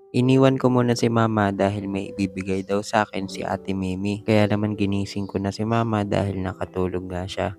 Iniwan ko muna si mama dahil may ibibigay daw sa akin si Ate Mimi. Kaya naman ginising ko na si mama dahil nakatulog nga siya.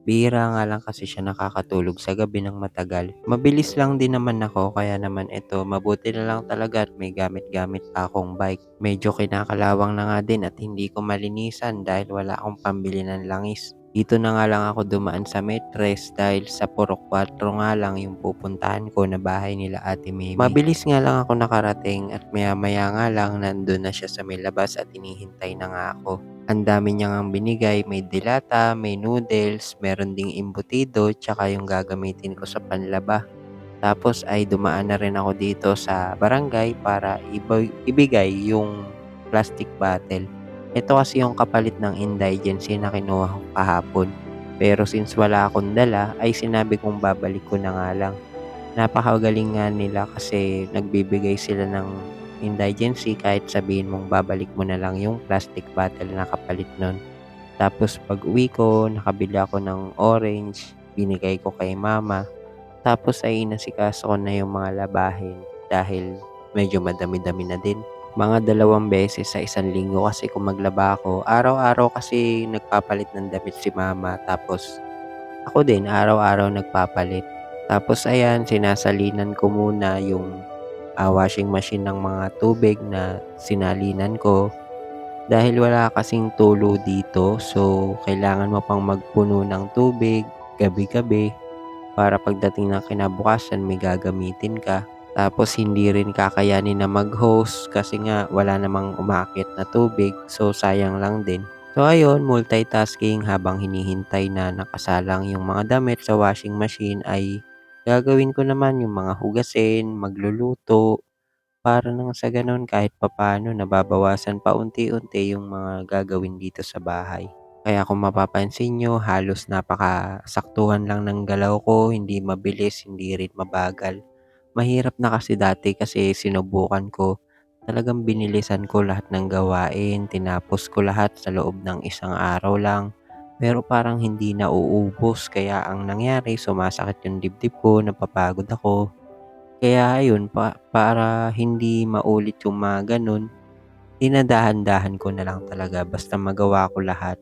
Bihira nga lang kasi siya nakakatulog sa gabi ng matagal. Mabilis lang din naman ako kaya naman ito mabuti na lang talaga at may gamit-gamit pa akong bike. Medyo kinakalawang na nga din at hindi ko malinisan dahil wala akong pambili ng langis. Dito na nga lang ako dumaan sa Metres dahil sa Purok 4 nga lang yung pupuntahan ko na bahay nila Ate Mimi. Mabilis nga lang ako nakarating at maya-maya nga lang nandun na siya sa may labas at hinihintay na nga ako. Ang dami niya ngang binigay, may dilata, may noodles, meron ding imbutido, tsaka yung gagamitin ko sa panlaba. Tapos ay dumaan na rin ako dito sa barangay para ibigay yung plastic bottle. Ito kasi yung kapalit ng indigency na kinuha ko kahapon. Pero since wala akong dala, ay sinabi kong babalik ko na nga lang. Napakagaling nga nila kasi nagbibigay sila ng indigency kahit sabihin mong babalik mo na lang yung plastic bottle na kapalit nun. Tapos pag uwi ko, nakabili ako ng orange, binigay ko kay mama. Tapos ay inasikaso ko na yung mga labahin dahil medyo madami-dami na din. Mga 2 beses sa isang linggo kasi kung maglaba ako. Araw-araw kasi nagpapalit ng damit si mama tapos ako din araw-araw nagpapalit. Tapos ayan, sinasalinan ko muna yung washing machine ng mga tubig na sinalinan ko. Dahil wala kasing tulo dito, so kailangan mo pang magpuno ng tubig gabi-gabi para pagdating ng kinabukasan may gagamitin ka. Tapos hindi rin kakayanin na mag-hose kasi nga wala namang umaakyat na tubig, so sayang lang din. So ayun, multitasking habang hinihintay na nakasalang yung mga damit sa washing machine ay gagawin ko naman yung mga hugasin, magluluto, para nang sa gano'n kahit papaano nababawasan paunti-unti yung mga gagawin dito sa bahay. Kaya kung mapapansin niyo halos napakasaktuhan lang ng galaw ko, hindi mabilis, hindi rin mabagal. Mahirap na kasi dati kasi sinubukan ko. Talagang binilisan ko lahat ng gawain, tinapos ko lahat sa loob ng isang araw lang. Pero parang hindi nauubos kaya ang nangyari sumasakit yung dibdib ko, napapagod ako. Kaya ayun para hindi maulit yung mga gano'n, dinadahan-dahan ko na lang talaga basta magawa ko lahat.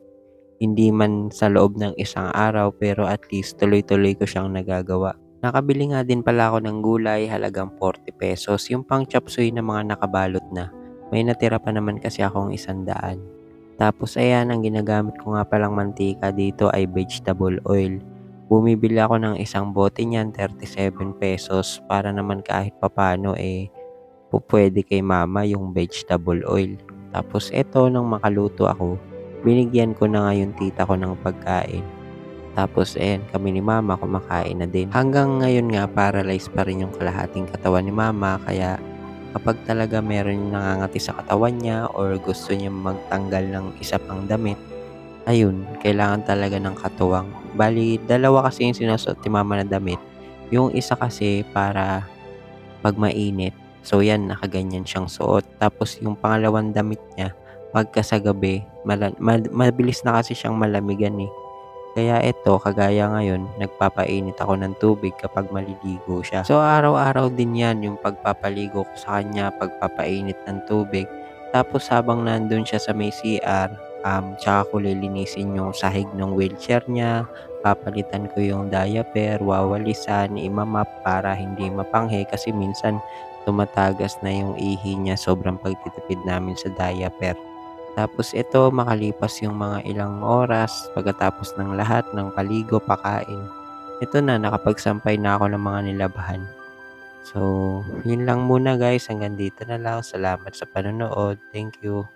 Hindi man sa loob ng isang araw pero at least tuloy-tuloy ko siyang nagagawa. Nakabili nga din pala ako ng gulay halagang ₱40, yung pang chopsuey na mga nakabalot na. May natira pa naman kasi akong 100. Tapos ayan, ang ginagamit ko nga palang mantika dito ay vegetable oil. Bumibili ako ng isang bote niyan, ₱37 para naman kahit papaano pupuwede kay mama yung vegetable oil. Tapos eto nung makaluto ako, binigyan ko na nga yung tita ko ng pagkain. Tapos ayan, kami ni mama kumakain na din. Hanggang ngayon nga paralyzed pa rin yung kalahating katawan ni mama kaya kapag talaga meron yung nangangati sa katawan niya or gusto niya magtanggal ng isa pang damit, ayun, kailangan talaga ng katuwang. Bale, dalawa kasi yung sinusuot ni mama na damit. Yung isa kasi para 'pag mainit, so 'yan nakaganyan siyang suot. Tapos yung pangalawang damit niya pagka sa gabi mabilis na kasi siyang malamigan, eh. Kaya eto, kagaya ngayon, nagpapainit ako ng tubig kapag maliligo siya. So araw-araw din 'yan yung pagpapaligo ko sa kanya, pagpapainit ng tubig. Tapos habang nandun siya sa may CR, tsaka ko lilinisin yung sahig ng wheelchair niya, papalitan ko yung diaper, wawalisan, para hindi mapanghe kasi minsan tumatagas na yung ihi niya sobrang pagtitipid namin sa diaper. Tapos ito makalipas yung mga ilang oras pagkatapos ng lahat ng paligo, pakain, ito na nakapagsampay na ako ng mga nilabahan. So, yun lang muna guys, hanggang dito na lang. Salamat sa panonood. Thank you.